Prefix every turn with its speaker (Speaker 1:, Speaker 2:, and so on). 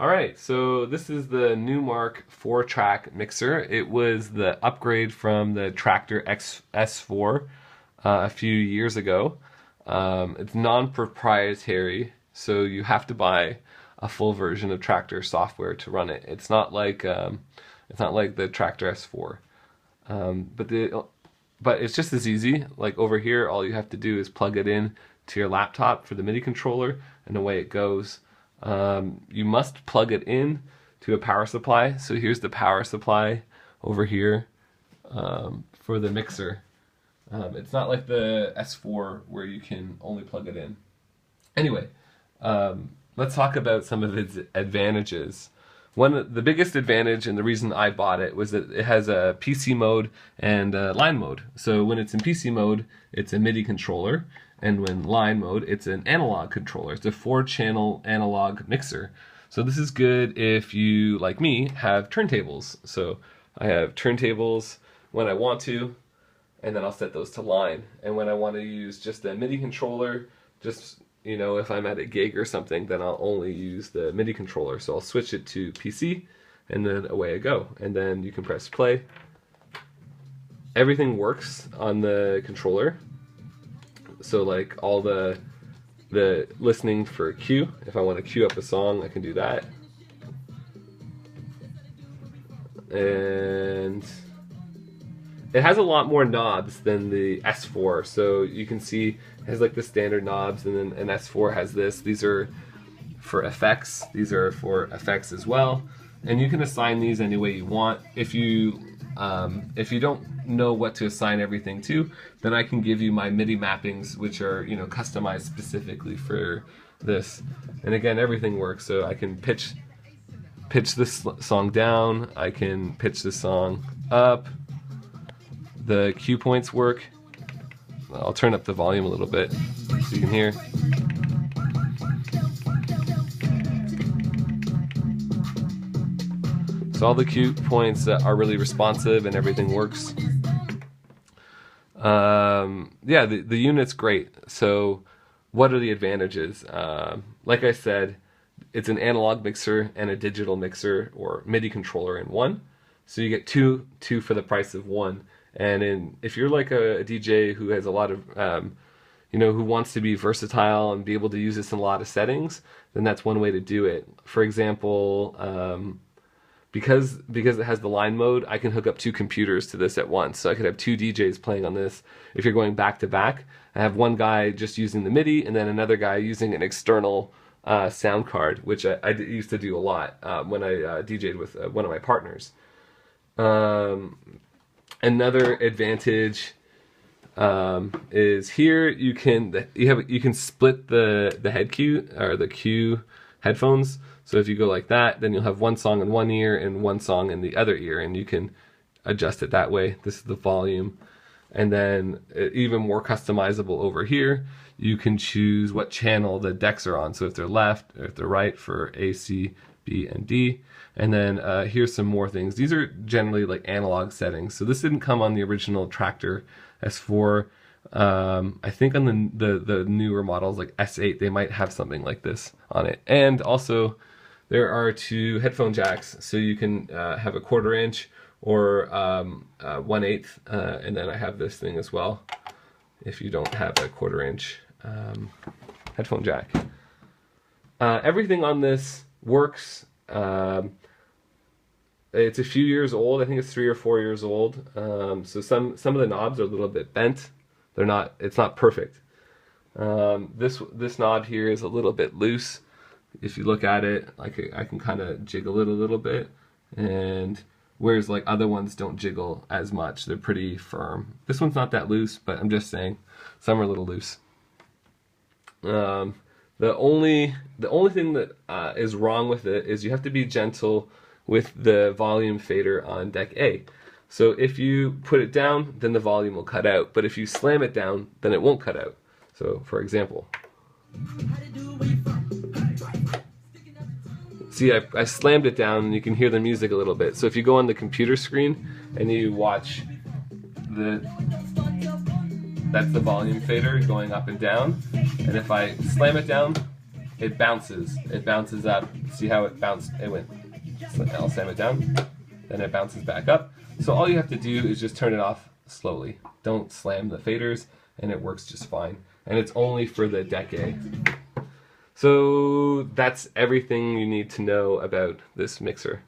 Speaker 1: Alright, so this is the Newmark 4-track mixer. It was the upgrade from the Tractor S4 a few years ago. It's non-proprietary, so you have to buy a full version of Tractor software to run it. It's not like the Tractor S4. But it's just as easy. Like over here, all you have to do is plug it in to your laptop for the MIDI controller, and away it goes. You must plug it in to a power supply. So here's the power supply over here for the mixer. It's not like the S4 where you can only plug it in. Anyway, let's talk about some of its advantages. The biggest advantage, and the reason I bought it, was that it has a PC mode and a line mode. So when it's in PC mode, it's a MIDI controller, and when line mode, it's an analog controller. It's a 4-channel analog mixer. So this is good if you, like me, have turntables. So I have turntables when I want to, and then I'll set those to line. And when I want to use just a MIDI controller, just if I'm at a gig or something, then I'll only use the MIDI controller. So I'll switch it to PC, and then away I go. And then you can press play. Everything works on the controller. So like all the listening for cue. If I want to cue up a song, I can do that. And it has a lot more knobs than the S4, so you can see it has like the standard knobs, and then an S4 has this. These are for effects. These are for effects as well, and you can assign these any way you want. If you don't know what to assign everything to, then I can give you my MIDI mappings, which are customized specifically for this. And again, everything works. So I can pitch this song down. I can pitch this song up. The cue points work. I'll turn up the volume a little bit so you can hear. So all the cue points are really responsive and everything works. Yeah, the unit's great. So what are the advantages? Like I said, it's an analog mixer and a digital mixer or MIDI controller in one. So you get two for the price of one. And if you're like a DJ who has a lot of, who wants to be versatile and be able to use this in a lot of settings, then that's one way to do it. For example, because it has the line mode, I can hook up 2 computers to this at once. So I could have 2 DJs playing on this. If you're going back to back, I have one guy just using the MIDI and then another guy using an external sound card, which I used to do a lot when I DJ'd with one of my partners. Another advantage is here you can split the head cue or the cue headphones. So if you go like that, then you'll have one song in one ear and one song in the other ear, and you can adjust it that way. This is the volume. And then even more customizable over here, you can choose what channel the decks are on. So if they're left or if they're right for A, C, B, and D. And then here's some more things. These are generally like analog settings. So this didn't come on the original Tractor S4. I think on the newer models like S8, they might have something like this on it. And also there are 2 headphone jacks. So you can have a 1/4 inch or 1/8. And then I have this thing as well if you don't have a 1/4 inch headphone jack. Everything on this works. It's a few years old. I think it's 3 or 4 years old. So some of the knobs are a little bit bent. It's not perfect. This knob here is a little bit loose. If you look at it, I can kind of jiggle it a little bit, and whereas like other ones don't jiggle as much. They're pretty firm. This one's not that loose, but I'm just saying some are a little loose. The only thing that is wrong with it is you have to be gentle with the volume fader on deck A. So if you put it down, then the volume will cut out. But if you slam it down, then it won't cut out. So for example, see, I slammed it down and you can hear the music a little bit. So if you go on the computer screen and you watch that's the volume fader going up and down. And if I slam it down, it bounces. It bounces up. See how it bounced? It went. I'll slam it down. Then it bounces back up. So all you have to do is just turn it off slowly. Don't slam the faders, and it works just fine. And it's only for the decade. So that's everything you need to know about this mixer.